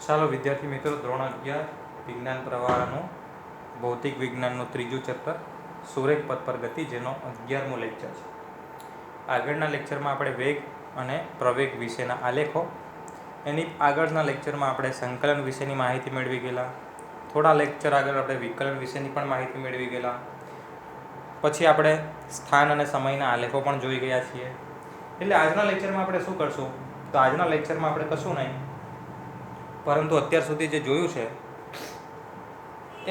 ચાલો વિદ્યાર્થી મિત્રો, ધોરણ 11 વિજ્ઞાન પ્રવાહનું ભૌતિક વિજ્ઞાનનું ત્રીજું ચેપ્ટર સુરેખ પથ પર ગતિ, જેનો 11મો લેક્ચર છે. આગળના લેક્ચરમાં આપણે વેગ અને પ્રવેગ વિશેના આલેખો, એની આગળના લેક્ચરમાં આપણે સંકલન વિશેની માહિતી મેળવી ગયેલા. થોડા લેક્ચર આગળ આપણે વિકલન વિશેની પણ માહિતી મેળવી ગયેલા. પછી આપણે સ્થાન અને સમયના આલેખો પણ જોઈ ગયા છીએ. એટલે આજના લેક્ચરમાં આપણે શું કરશું? તો આજના લેક્ચરમાં આપણે કશું નહીં, પરંતુ અત્યાર સુધી જે જોયું છે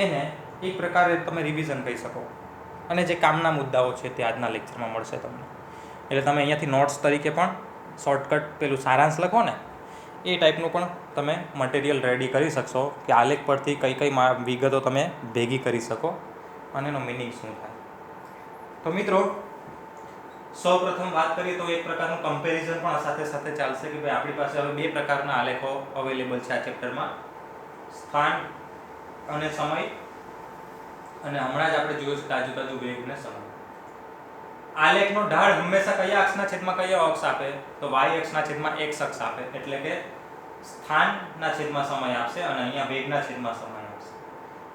એને એક પ્રકારે તમે રિવિઝન કહી શકો, અને જે કામના મુદ્દાઓ છે તે આજના લેક્ચરમાં મળશે તમને. એટલે તમે અહીંયાથી નોટ્સ તરીકે પણ શોર્ટકટ પેલું સારાંશ લખો ને, એ ટાઈપનું પણ તમે મટીરિયલ રેડી કરી શકશો કે આલેખ પરથી કઈ કઈ વિગતો તમે ભેગી કરી શકો અને એનો મિનિંગ શું થાય. તો મિત્રો, સૌ પ્રથમ વાત કરીએ તો એક પ્રકારનું કમ્પેરિઝન પણ સાથે સાથે ચાલશે કે ભાઈ આપણી પાસે હવે બે પ્રકારના આલેખો અવેલેબલ છે આ ચેપ્ટરમાં, સ્થાન અને સમય, અને હમણાં જ આપણે જોયું છે તાજુ વેગ અને સમય. આલેખનો ઢાળ હંમેશા કયા અક્ષના છેદમાં કયો અક્ષ આપે? તો y અક્ષના છેદમાં x અક્ષ આપે, એટલે કે સ્થાનના છેદમાં સમય આપશે અને અહીંયા વેગના છેદમાં સમય આપશે.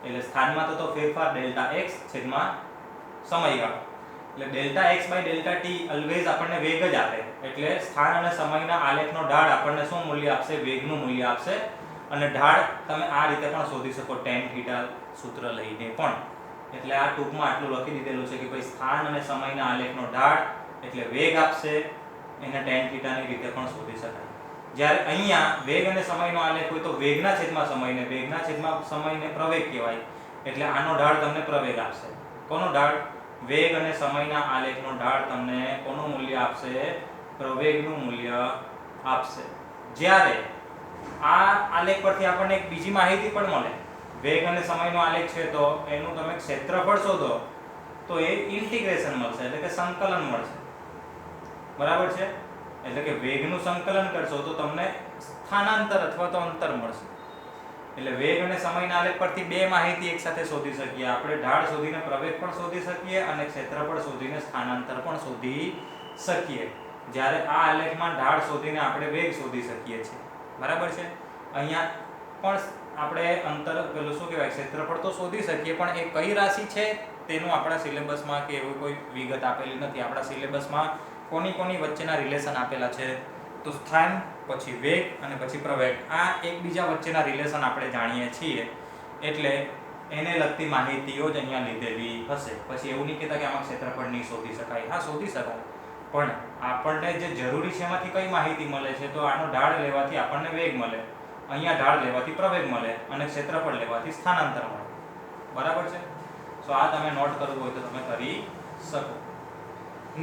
એટલે સ્થાનમાં તો ફેરફાર ડેલ્ટા x છેદમાં સમયગાળો, એટલે delta x by delta t always આપણને વેગ જ આપે. એટલે સ્થાન અને સમયના આલેખનો ઢાળ આપણને શું મૂલ્ય આપશે? વેગનું મૂલ્ય આપશે. અને ઢાળ તમે આ રીતે પણ શોધી શકો, tan θ સૂત્ર લઈને પણ. એટલે આ ટૂંકમાં આટલું લખી દીધેલું છે કે ભાઈ સ્થાન અને સમયના આલેખનો ઢાળ એટલે વેગ આપશે, એને tan θ ની રીતે પણ શોધી શકાય. જ્યારે અહીંયા વેગ અને સમયનો આલેખ હોય તો વેગના છેદમાં સમયને, વેગના છેદમાં સમયને પ્રવેગ કહેવાય. એટલે આનો ઢાળ તમને પ્રવેગ આપશે. કોનો ઢાળ? વેગ અને સમયના આલેખનો ઢાળ તમને કોનું મૂલ્ય આપશે? પ્રવેગનું મૂલ્ય આપશે. જ્યારે આ આલેખ પરથી આપણને એક બીજી માહિતી પણ મળે. વેગ અને સમયનો આલેખ છે તો એનું તમે ક્ષેત્રફળ શોધો તો એ ઇન્ટિગ્રેશન મળશે, એટલે કે સંકલન મળશે. બરાબર છે? એટલે કે વેગનું સંકલન કરશો તો તમને સ્થાનાંતર અથવા તો અંતર મળશે. એટલે વેગ અને સમયના આલેખ પરથી બે માહિતી એકસાથે શોધી શકીએ. આપણે ઢાળ શોધીને પ્રવેગ પણ શોધી શકીએ અને ક્ષેત્રફળ શોધીને સ્થાનાંતર પણ શોધી શકીએ. જ્યારે આ આલેખમાં ઢાળ શોધીને આપણે વેગ શોધી શકીએ છીએ. બરાબર છે? અહીંયા પણ આપણે અંતર પેલું શું કહેવાય, ક્ષેત્રફળ તો શોધી શકીએ, પણ એ કઈ રાશિ છે તેનું આપણા સિલેબસમાં કે એવી કોઈ વિગત આપેલી નથી. આપણા સિલેબસમાં કોની વચ્ચેના રિલેશન આપેલા છે? તો સ્થાન, પછી વેગ અને પછી પ્રવેગ, આ એકબીજા વચ્ચેના રિલેશન આપણે જાણીએ છીએ. એટલે એને લગતી માહિતીઓ જ અહીંયા લીધેલી હશે. પછી એવું નહીં કહેતા કે આમાં ક્ષેત્રફળ નહીં શોધી શકાય. હા, શોધી શકાય, પણ આપણને જે જરૂરી છે એમાંથી કઈ માહિતી મળે છે? તો આનો ઢાળ લેવાથી આપણને વેગ મળે, અહીંયા ઢાળ લેવાથી પ્રવેગ મળે અને ક્ષેત્રફળ લેવાથી સ્થાનાંતર મળે. બરાબર છે? સો આ તમે નોટ કરવું હોય તો તમે કરી શકો.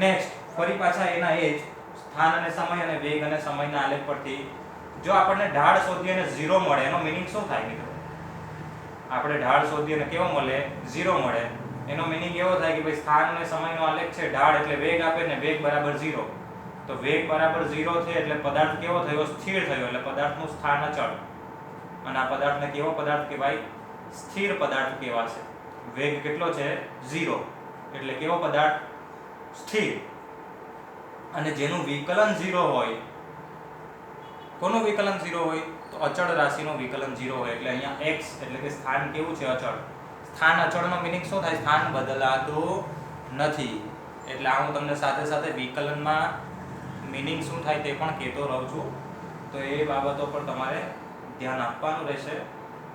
નેક્સ્ટ, ફરી પાછા એના એ જ સ્થાન અને સમય અને વેગ અને સમયના આલેખ પરથી જો આપણને ઢાળ શોધીએ અને 0 મળે, એનો મિનિંગ શું થાય મિત્રો? આપણે ઢાળ શોધીએ અને કેવો મળે? 0 મળે. એનો મિનિંગ એવો થાય કે ભાઈ સ્થાન અને સમયનો આલેખ છે, ઢાળ એટલે વેગ આપે ને વેગ બરાબર 0. તો વેગ બરાબર 0 છે એટલે પદાર્થ કેવો થયો? સ્થિર થયો. એટલે પદાર્થનું સ્થાન અચળ. અને આ પદાર્થને કેવો પદાર્થ કહેવાય? સ્થિર પદાર્થ કહેવાશે. વેગ કેટલો છે? 0. એટલે કેવો પદાર્થ? સ્થિર. અને જેનું વિકલન 0 હોય, કોનું વિકલન 0 હોય? તો અચળ રાશિનું વિકલન 0 હોય. એટલે અહીંયા x એટલે કે સ્થાન કેવું છે? અચળ. સ્થાન અચળનો મિનિંગ શું થાય? સ્થાન બદલાતું નથી. એટલે આ હું તમને સાથે સાથે વિકલનમાં મિનિંગ શું થાય તે પણ કહેતો રહું છું. તો એ બાબતો પર તમારે ધ્યાન આપવાનું રહેશે,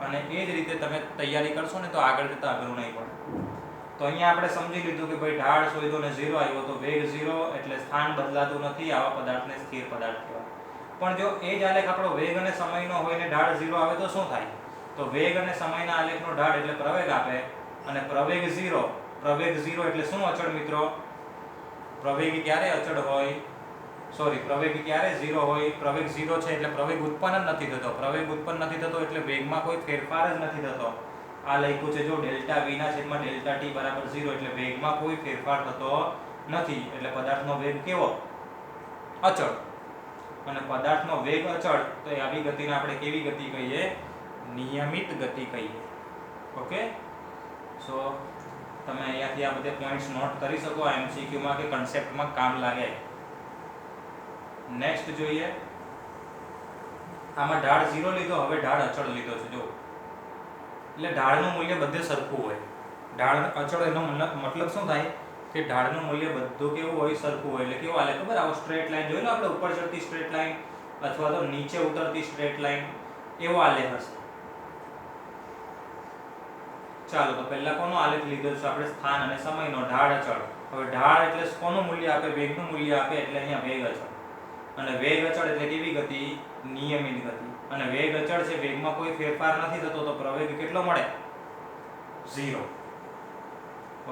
અને એ જ રીતે તમે તૈયારી કરશો ને તો આગળ જતા અઘરું નહીં પડે. તો અહીંયા આપણે સમજી લીધું કે ભાઈ ઢાળ શોધ્યો ને 0 આવ્યો, તો વેગ 0 એટલે સ્થાન બદલાતું નથી. આવા પદાર્થને સ્થિર પદાર્થ કહેવાય. પણ જો એ જ આલેખ આપણો વેગ અને સમયનો હોય ને ઢાળ 0 આવે તો શું થાય? તો વેગ અને સમયના આલેખનો ઢાળ એટલે પ્રવેગ આપે, અને પ્રવેગ 0. પ્રવેગ 0 એટલે શું અચળ મિત્રો? પ્રવેગ ક્યારે અચળ હોય? પ્રવેગ ક્યારે 0 હોય? પ્રવેગ 0 છે એટલે પ્રવેગ ઉત્પન્ન જ નથી થતો. પ્રવેગ ઉત્પન્ન નથી થતો એટલે વેગમાં કોઈ ફેરફાર જ નથી થતો. આ લખ્યું છે જો ડેલ્ટા v ના છેદમાં ડેલ્ટા t બરાબર 0, એટલે વેગમાં કોઈ ફેરફાર થતો નથી. એટલે પદાર્થનો વેગ કેવો? અચળ. અને પદાર્થનો વેગ અચળ તો આવી ગતિને આપણે કેવી ગતિ કહીએ? નિયમિત ગતિ કહીએ. ઓકે? સો તમે અહીંયાથી આ બધા પોઈન્ટ્સ નોટ કરી શકો, MCQ માં કે કન્સેપ્ટમાં કામ લાગે. નેક્સ્ટ જોઈએ આમાં ઢાળ 0 લીધો, હવે ઢાળ અચળ લીધો છે. જો એટલે ઢાળનું મૂલ્ય બધે સરખું હોય. ઢાળ અચળ એનો મતલબ શું થાય કે ઢાળનું મૂલ્ય બધું કેવું હોય, સરખું હોય. એટલે કેવું હાલે ખબર, આવો સ્ટ્રેટ લાઈન જોઈ લો આપણે, ઉપર ચડતી સ્ટ્રેટ લાઈન અથવા તો નીચે ઉતરતી સ્ટ્રેટ લાઈન, એવો આલેખ હશે. ચાલો તો પહેલા કોનો આલેખ લીધો છે આપણે? સ્થાન અને સમયનો. ઢાળ અચળ. હવે ઢાળ એટલે કોનું મૂલ્ય આપે? વેગનું મૂલ્ય આપે, એટલે અહીંયા વેગ અચળ. અને વેગ અચળ એટલે કેવી ગતિ? નિયમિત ગતિ. અને વેગ અચળ છે, વેગમાં કોઈ ફેરફાર નથી થતો, તો પ્રવેગ કેટલો મળે? 0.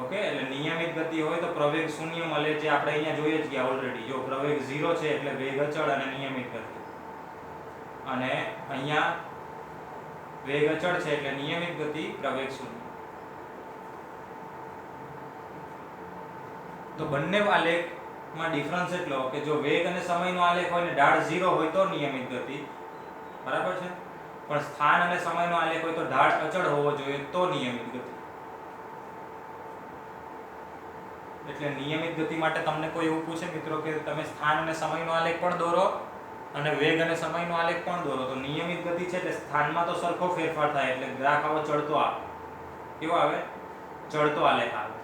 ઓકે, એટલે નિયમિત ગતિ હોય તો પ્રવેગ 0 મળે, જે આપણે અહીંયા જોઈએ જ ગયા ઓલરેડી. જો પ્રવેગ 0 છે એટલે વેગ અચળ અને નિયમિત ગતિ. અને અહીંયા વેગ અચળ છે એટલે નિયમિત ગતિ, પ્રવેગ 0. તો બંને આલેખમાં ડિફરન્સ એટલો કે જો વેગ અને સમયનો આલેખ હોય ને ઢાળ 0 હોય તો નિયમિત ગતિ, બરાબર છે. પણ સ્થાન અને સમયનો આલેખ હોય તો ઢાળ અચળ હોવો જોઈએ તો નિયમિત ગતિ. એટલે નિયમિત ગતિ માટે તમને કોઈ એવું પૂછે મિત્રો કે તમે સ્થાન અને સમયનો આલેખ પણ દોરો અને વેગ અને સમયનો આલેખ પણ દોરો, તો નિયમિત ગતિ છે એટલે સ્થાનમાં તો સરખો ફેરફાર થાય, એટલે ગ્રાફ આવો ચડતો આવે. કેવો આવે? ચડતો આલેખ આવે.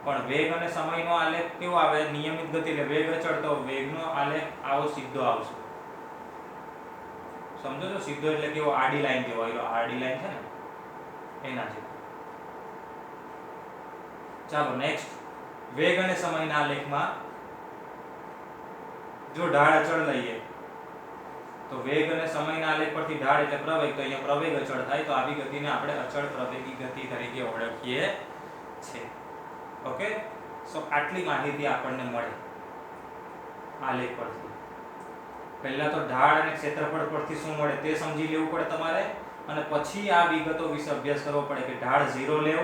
પણ વેગ અને સમયનો આલેખ કેવો આવે? નિયમિત ગતિ એટલે વેગ અચળ, તો વેગનો આલેખ આવો સીધો આવશે. સમજો છો? સીધો એટલે કેવો? આડી લાઈન જેવો. આડી લાઈન છે ને એના જેવો. ચાલો નેક્સ્ટ, વેગ અને સમયના આલેખમાં જો ઢાળ અચળ લઈએ તો વેગ અને સમયના આલેખ પરથી ઢાળ એટલે પ્રવેગ, તો અહીંયા પ્રવેગ અચળ થાય, તો આવી ગતિને આપણે અચળ પ્રવેગી ગતિ તરીકે ઓળખીએ છીએ. ઓકે, સો આટલી માહિતી આપણને મળે આલેખ પરથી. પહેલા તો ઢાળ અને ક્ષેત્રફળ પરથી શું મળે તે સમજી લેવું પડે તમારે, અને પછી આ વિગતો વિશે અભ્યાસ કરવો પડે કે ઢાળ 0 લેવો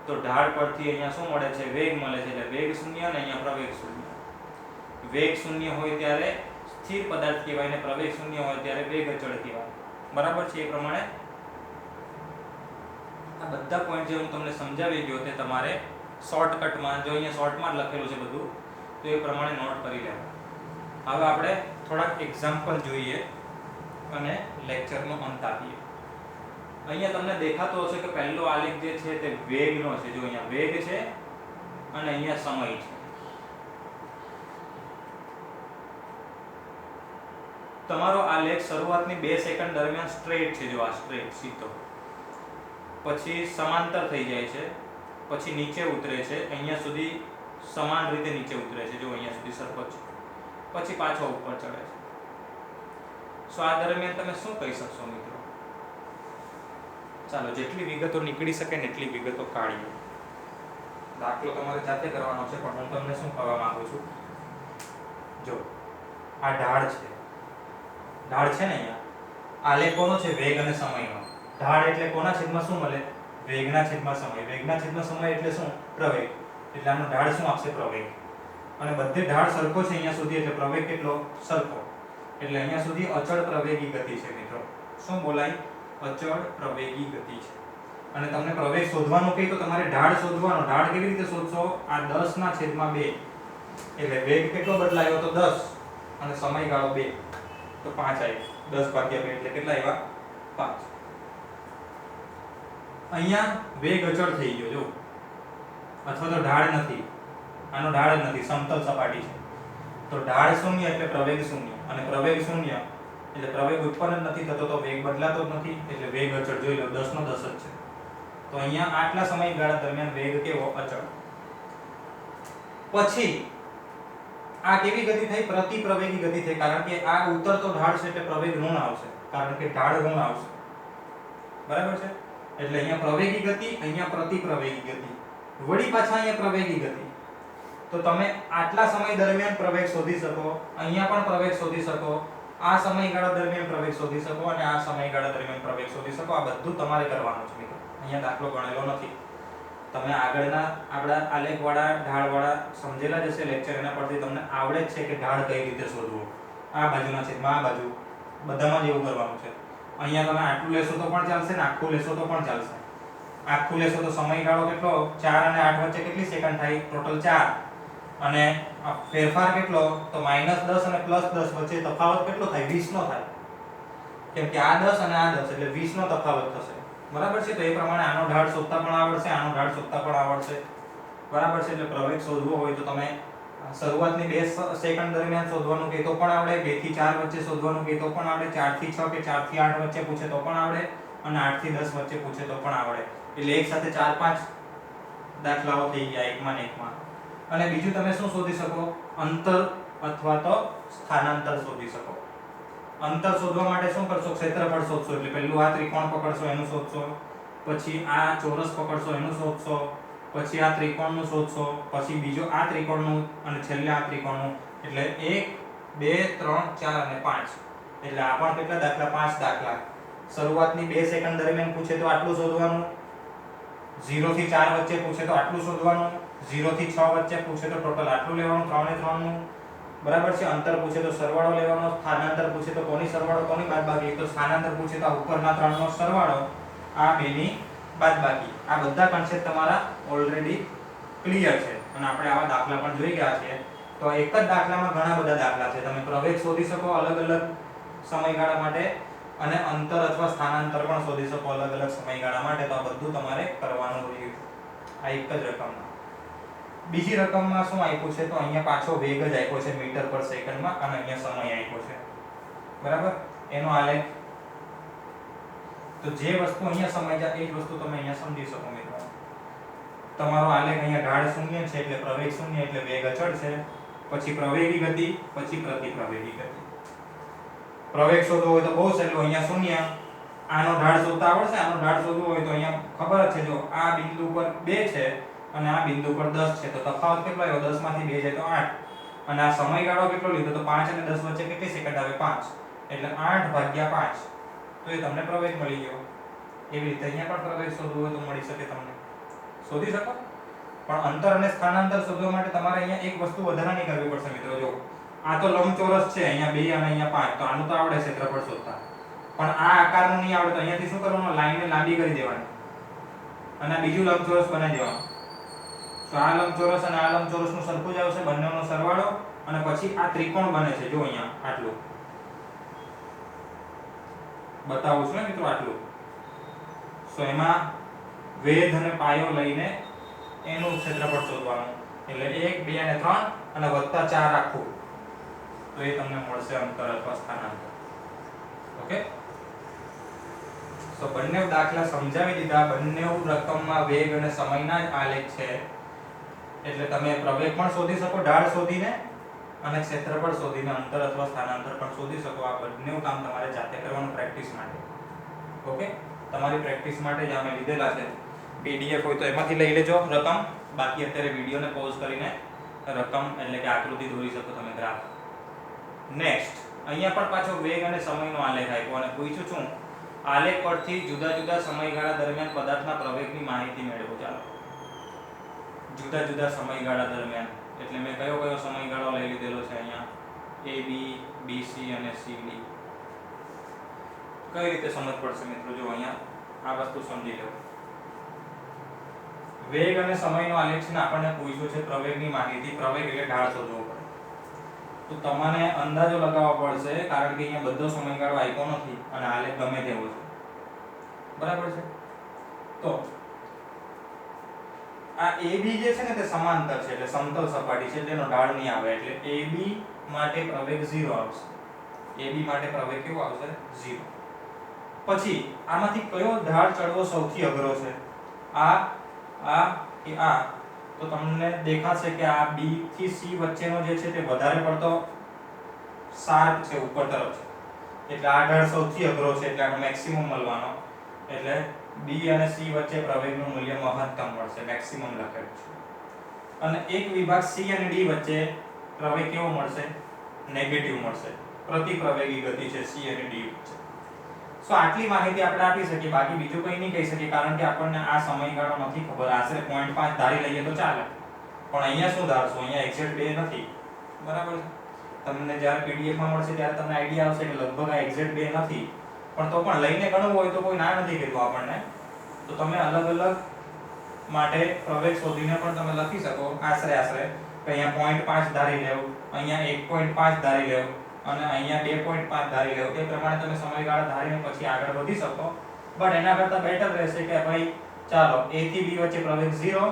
તો ઢાળ પરથી અહીંયા શું મળે છે? વેગ મળે છે, એટલે વેગ 0 અને અહીંયા પ્રવેગ 0. વેગ 0 હોય ત્યારે સ્થિર પદાર્થ કહેવાય ને પ્રવેગ 0 હોય ત્યારે વેગ અચળ કહેવાય. બરાબર છે? એ પ્રમાણે આ બધા પોઈન્ટ જે હું તમને સમજાવી ગયો તે તમારે શોર્ટકટમાં, જો અહીંયા શોર્ટમાં જ લખેલું છે બધું, તો એ પ્રમાણે નોટ કરી લેવું. હવે આપણે થોડાક એક્ઝામ્પલ જોઈએ અને લેક્ચરનો અંત આપીએ. અહીંયા તમને દેખાતો હશે કે પહેલો આલેખ જે છે તે વેગનો છે. જો અહીંયા વેગ છે અને અહીંયા સમય છે. તમારો આલેખ શરૂઆતની 2 સેકન્ડ દરમિયાન સ્ટ્રેટ છે. જો આ સ્ટ્રેટ સીધો, પછી સમાંતર થઈ જાય છે, પછી નીચે ઉતરે છે, અહીંયા સુધી સમાન રીતે નીચે ઉતરે છે. જો અહીંયા સુધી સરખો છે, પછી પાછો ઉપર ચડે છે. સો આ દરમિયાન તમે શું કહી શકશો મિત્રો? ચાલો જેટલી વિગતો નીકળી શકે ને એટલી વિગતો કાઢીએ. દાખલો તમારે જાતે કરવાનો છે, પણ હું તમને શું કહેવા માંગુ છું, જો આ ઢાળ છે. ઢાળ છે ને અહીંયા, આલેખ કોનો છે? વેગ અને સમયનો. ઢાળ એટલે કોના છેદમાં શું મળે? વેગના છેદમાં સમય. વેગના છેદમાં સમય એટલે શું? પ્રવેગ. એટલે આનો ઢાળ શું આપશે? પ્રવેગ. અને બધે ઢાળ સરખો છે અહીંયા સુધી, એટલે પ્રવેગ કેટલો? સરખો. એટલે અહીંયા સુધી અચળ પ્રવેગી ગતિ છે મિત્રો. શું બોલાય? અચળ પ્રવેગી ગતિ છે. અને તમને પ્રવેગ શોધવાનું કહે તો તમારે ઢાળ શોધવાનો. ઢાળ કેવી રીતે શોધશો? આ 10/2. એટલે વેગ કેટલો બદલાયો? તો 10, અને સમયગાળો 2, તો 5 આવ્યો. 10/2 એટલે કેટલા આવ્યા? 5. અહીંયા વેગ અચળ થઈ ગયો. જો અથવા તો ઢાળ નથી, આનો ઢાળ જ નથી, સમતલ સપાટી છે. તો ઢાળ 0 એટલે પ્રવેગ 0, અને પ્રવેગ 0 એટલે પ્રવેગ ઉત્પન્ન જ નથી થતો, તો વેગ બદલાતો જ નથી, એટલે વેગ અચળ. જોઈ લો 10/10 જ છે. તો અહીંયા આટલા સમયગાળા દરમિયાન વેગ કેવો? અચળ. પછી આ કેવી ગતિ થઈ? પ્રતિપ્રવેગી ગતિ થઈ, કારણ કે આ ઉતરતો ઢાળ છે એટલે પ્રવેગ ઋણ આવશે, કારણ કે ઢાળ ઋણ આવશે. બરાબર છે? એટલે અહીંયા પ્રવેગી ગતિ, અહીંયા પ્રતિપ્રવેગી ગતિ, વળી પાછા અહીંયા પ્રવેગી ગતિ. તો તમે આટલા સમય દરમિયાન પ્રવેગ શોધી શકો, અહીંયા પણ પ્રવેગ શોધી શકો, આ સમયગાળા દરમિયાન પ્રવેગ શોધી શકો, અને આ સમયગાળા દરમિયાન પ્રવેગ શોધી શકો. આ બધું તમારે કરવાનું છે મિત્રો. અહીંયા દાખલો ગણેલો નથી. તમે આગળના આપણા આલેખવાળા ઢાળવાળા સમજેલા જ હશે લેક્ચર, એના પરથી તમને આવડે જ છે કે ઢાળ કઈ રીતે શોધવું. આ બાજુના છેદમાં આ બાજુ, બધામાં જ એવું કરવાનું છે. અહીંયા તમે આટલું લેશો તો પણ ચાલશે ને આખું લેશો તો પણ ચાલશે. આખું લેશો તો સમયગાળો કેટલો? 4 અને 8 વચ્ચે કેટલી સેકન્ડ થાય? ટોટલ 4. અને ફેરફાર કેટલો? તો -10 અને +10 વચ્ચે તફાવત કેટલો થાય? 20 નો થાય. કેમ કે આ 10 અને આ 10 એટલે 20 નો તફાવત થશે, બરાબર છે. તો એ પ્રમાણે આનો ઢાળ શોધતા પણ આવડશે, આનો ઢાળ શોધતા પણ આવડશે, બરાબર છે. એટલે પ્રવેગ શોધવો હોય તો તમે શરૂઆતની 2 સેકન્ડ દરમિયાન શોધવાનું કે તો પણ આવડે, 2 થી 4 વચ્ચે શોધવાનું કે તો પણ આવડે, 4 થી 6 કે 4 થી 8 વચ્ચે પૂછે તો પણ આવડે, અને 8 થી 10 વચ્ચે પૂછે તો પણ આવડે. એટલે એક સાથે 4-5 દાખલાઓ થઈ ગયા એકમાં ને એકમાં. અને બીજું તમે શું શોધી શકો? અંતર અથવા તો સ્થાનાંતર શોધી શકો. અંતર શોધવા માટે શું કરશો? ક્ષેત્રફળ શોધશો. એટલે પહેલું આ ત્રિકોણ પકડશો એનું શોધશો, પછી આ ચોરસ પકડશો એનું શોધશો, પછી આ ત્રિકોણનું શોધશો, પછી બીજો આ ત્રિકોણનું, અને છેલ્લે આ ત્રિકોણનું. એટલે 1 2 3 4 અને 5. એટલે આ પણ કેટલા દાખલા? 5 દાખલા. શરૂઆતની 2 સેકન્ડ દરમિયાન પૂછે તો આટલું શોધવાનું, 0 થી 4 વચ્ચે પૂછે તો આટલું શોધવાનું, 0 થી 6 વચ્ચે પૂછે તો ટોટલ આટલું લેવાનું, 3 ને 3 નું, બરાબર છે. અંતર પૂછે તો સરવાળો લેવાનો, સ્થાનાંતર પૂછે તો કોની સરવાળો કોની બાદબાકી? તો સ્થાનાંતર પૂછે તો ઉપરના 3 નો સરવાળો, આ બેની બાદબાકી. આ બધા કન્સેપ્ટ તમારા ઓલરેડી ક્લિયર છે અને આપણે આવા દાખલા પણ જોઈ ગયા છે. તો એક જ દાખલામાં ઘણા બધા દાખલા છે. તમે પ્રવેગ શોધી શકો અલગ અલગ સમયગાળા માટે, અને અંતર અથવા સ્થાનાંતર પણ શોધી શકો અલગ અલગ સમયગાળા માટે. તો આ બધું તમારે કરવાનું રહ્યું આ એક જ રકમમાં. બીજી રકમમાં શું આપ્યું છે? તો અહીંયા પાછો વેગ જ આપ્યો છે મીટર પર સેકન્ડમાં, અને અહીંયા સમય આપ્યો છે, બરાબર. એનો આલેખ, તો જે વસ્તુ અહીંયા સમજાય એ જ વસ્તુ તમે અહીંયા સમજી શકો મિત્રો. તમારો આલેખ અહીંયા ઢાળ 0 છે એટલે પ્રવેગ 0 એટલે વેગ અચળ છે, પછી પ્રવેગી ગતિ, પછી પ્રતિપ્રવેગી ગતિ. પ્રવેગ શોધવો હોય તો બહુ સહેલું, અહીંયા 0. આનો ઢાળ શોધતા આવડશે. આનો ઢાળ શોધવો હોય તો અહીંયા ખબર જ છે, જો આ બિંદુ પર 2 છે અને આ બિંદુ પર 10 છે, તો તફાવત કેટલો આવ્યો? 10 માંથી 2 જાય તો 8. અને આ સમયગાળો કેટલો લીધો? તો 5 અને 10 વચ્ચે કેટલી સેકન્ડ આવે? 5. એટલે 8/5. તો એ તમને પ્રવેગ મળી ગયો. એવી રીતે અહીંયા પણ પ્રવેગ શોધવો હોય તો મળી શકે તમને, શોધી શકો. પણ અંતર અને સ્થાનાંતર શોધવા માટે તમારે અહીંયા એક વસ્તુ વધારાની કરવી પડશે મિત્રો. જો આ તો લંબચોરસ છે, અહીંયા 2 અને અહીંયા 5, તો આનું તો આવડે ક્ષેત્રફળ શોધતા. પણ આ આકારનું નહીં આવડે તો અહીંયાથી શું કરવાનું? લાઈનને લાંબી કરી દેવાની અને બીજું લંબચોરસ બનાવી દેવાનું. તો આ લંબચોરસ અને આ લંબચોરસનું સરખું જ આવશે, બંનેનો સરવાળો, અને પછી આ ત્રિકોણ બને છે. જો અહીંયા આટલું બતાવું છું મિત્રો, આટલું. તો એમાં વેધ અને પાયો લઈને એનું ક્ષેત્રફળ શોધવાનું. એટલે 1 2 અને 3 અને વત્તા 4 આખું, તો એ તમને મળશે અંતર અથવા સ્થાનાંતર. ઓકે. તો બંને દાખલા સમજાવી દીધા. બંને રકમમાં વેગ અને સમયના જ આલેખ છે. એટલે તમે પ્રવેગ પણ શોધી શકો ઢાળ શોધીને, અને ક્ષેત્રફળ શોધીને અંતર અથવા સ્થાનાંતર પણ શોધી શકો. આ બંને કામ તમારે જાતે કરવાનું પ્રેક્ટિસ માટે. ઓકે. તમારી પ્રેક્ટિસ માટે જ અમે લીધેલા છે. પીડીએફ હોય તો એમાંથી લઈ લેજો રકમ, બાકી અત્યારે વિડીયોને પોઝ કરીને રકમ એટલે કે આકૃતિ દોરી શકો તમે, ગ્રાફ. નેક્સ્ટ અહીંયા પણ પાછો વેગ અને સમયનો આલેખ આપ્યો અને પૂછ્યું છું આલેખ પરથી જુદા જુદા સમયગાળા દરમિયાન પદાર્થના પ્રવેગની માહિતી મેળવો. ચાલો, જુદા જુદા સમયગાળા દરમિયાન એટલે મેં કયો કયો સમયગાળો લઈ લીધેલો છે અહીંયા? AB, BC અને CD. કઈ રીતે સમજ પડશે મિત્રો? જો અહીંયા આ વસ્તુ સમજી લો. વેગ અને સમયનો આલેખ છે ને આપણને પૂછ્યું છે પ્રવેગની માહિતી. પ્રવેગ એટલે ઢાળ શોધવો પડે. તો તમને અંદાજો લગાવવો પડશે, કારણ કે અહીંયા બધો સમયગાળો આપ્યો નથી અને આલેખ ગમે તેવો છે, બરાબર છે. તો આ AB જે છે ને તે સમાંતર છે એટલે સમતલ સપાટી છે, તેનો ઢાળ નહીં આવે. એટલે AB માટે પ્રવેગ 0 આવશે. AB માટે પ્રવેગ કેવો આવશે? 0. પછી આમાંથી કયો ઢાળ ચડવો સૌથી અઘરો છે? આ કે આ? તો તમને દેખાશે કે આ B થી C વચ્ચેનો જે છે તે વધારે પડતો શાર્પ છે, ઉપર તરફ છે. એટલે આ ઢાળ સૌથી અઘરો છે, એટલે આનો મેક્સિમમ મળવાનો. એટલે B અને C વચ્ચે પ્રવેગનું મૂલ્ય મહત્તમ મળશે, મેક્સિમમ લખેલું છે. અને એક વિભાગ C અને D વચ્ચે પ્રવેગ કેવો મળશે? નેગેટિવ મળશે. પ્રતિપ્રવેગી ગતિ છે C અને D વચ્ચે. સો આટલી માહિતી આપણે આપી શકીએ, બાકી બીજું કંઈ નહીં કહી શકીએ, કારણ કે આપણને આ સમયગાળો નથી ખબર. આશરે 0.5 ધારી લઈએ તો ચાલે, પણ અહીંયા શું ધારશું? અહીંયા એક્ઝેક્ટ 2 નથી, બરાબર છે. તમને જ્યારે PDF માં મળશે ત્યારે તમને આઈડિયા આવશે કે લગભગ આ એક્ઝેક્ટ 2 નથી, પણ તો પણ લઈને ગણવું હોય તો કોઈ ના નથી કીધું આપણને. તો તમે અલગ અલગ માટે પ્રવેગ શોધીને પણ તમે લખી શકો આશરે કે અહીંયા 0.5 ધારી લેવું, અહીંયા 1.5 ધારી લેવું, અને અહીંયા 2.5 ધારી લેવો. એ પ્રમાણે તમે સમયગાળા ધારીને પછી આગળ વધી શકો. બટ એના કરતાં બેટર રહેશે કે ભાઈ ચાલો a થી b વચ્ચે પ્રવેગ 0,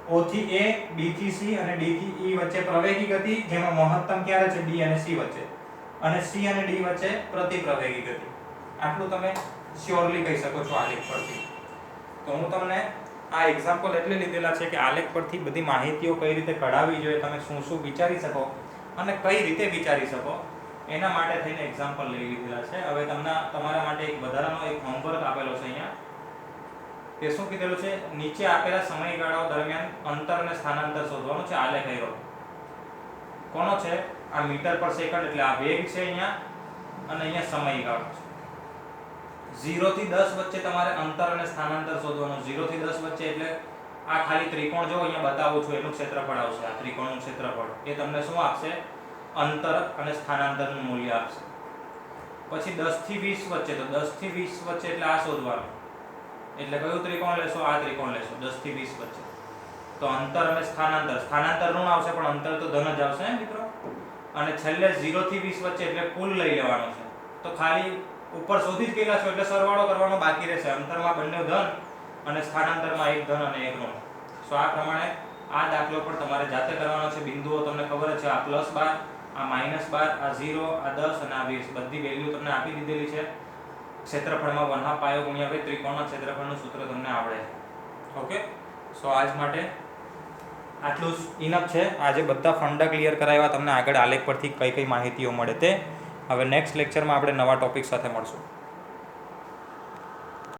o થી a, b થી c અને d થી e વચ્ચે પ્રવેગી ગતિ, જેમાં મહત્તમ ક્યારે છે d અને c વચ્ચે, અને c અને d વચ્ચે પ્રતિપ્રવેગી ગતિ. આટલું તમે શ્યોરલી કહી શકો છો આલેખ પરથી. તો હું તમને આ એક્ઝામ્પલ એટલે લીધેલા છે કે આલેખ પરથી બધી માહિતીઓ કઈ રીતે કઢાવવી જોઈએ, તમે શું શું વિચારી શકો અને કઈ રીતે વિચારી શકો, એના માટે થઈને એક્ઝામ્પલ લઈ લીધેલા છે. હવે તમને તમારા માટે એક વધારાનો એક હોમવર્ક આપેલો છે અહીંયા. કે શું કીધેલું છે? નીચે આપેલા સમયગાળાઓ દરમિયાન અંતર અને સ્થાનાંતર શોધવાનું છે. આલેખ આવ્યો કોનો છે? આ મીટર પર સેકન્ડ એટલે આ વેગ છે અહીંયા, અને અહીંયા સમયગાળો છે. 0 થી 10 વચ્ચે તમારે અંતર અને સ્થાનાંતર શોધવાનું. 0 થી 10 વચ્ચે એટલે આ ખાલી ત્રિકોણ જો અહીંયા બતાવું છું એનું ક્ષેત્રફળ આવશે. આ ત્રિકોણનું ક્ષેત્રફળ એ તમને શું આપશે? અંતર અને સ્થાનાંતરનું મૂલ્ય આપશે. પછી 10 થી 20 વચ્ચે, તો 10 થી 20 વચ્ચે એટલે આ શોધવાનું. એટલે કયું ત્રિકોણ લેશો? આ ત્રિકોણ લેશો 10 થી 20 વચ્ચે. તો અંતર અને સ્થાનાંતર, સ્થાનાંતર ઋણ આવશે પણ અંતર તો ધન જ આવશે મિત્રો. અને છેલ્લે 0 થી 20 વચ્ચે એટલે કુલ લઈ લેવાનો છે. તો ખાલી ઉપર શોધી જ ગયેલા છો એટલે સરવાળો કરવાનો બાકી રહેશે. અંતરમાં બંને ધન અને સ્થાનાંતરમાં એક ધન અને એક ઋણ. સો આ પ્રમાણે આ દાખલો પણ તમારે જાતે કરવાનો છે. બિંદુઓ તમને ખબર જ છે, આ +12, આ -12, આ 0, આ 10 અને આ 20 બધી વેલ્યુ તમને આપી દીધેલી છે. ક્ષેત્રફળમાં 1/2 પાયો ગુણ્યા ભાઈ ત્રિકોણના ક્ષેત્રફળનું સૂત્ર તમને આવડે છે. ઓકે, સો આજ માટે આટલું જ ઇનફ છે. આજે બધા ફંડા ક્લિયર કરાવ્યા તમને. આગળ આલેખ પરથી કઈ કઈ માહિતીઓ મળે તે. હવે નેક્સ્ટ લેક્ચરમાં આપણે નવા ટોપિક સાથે મળશું.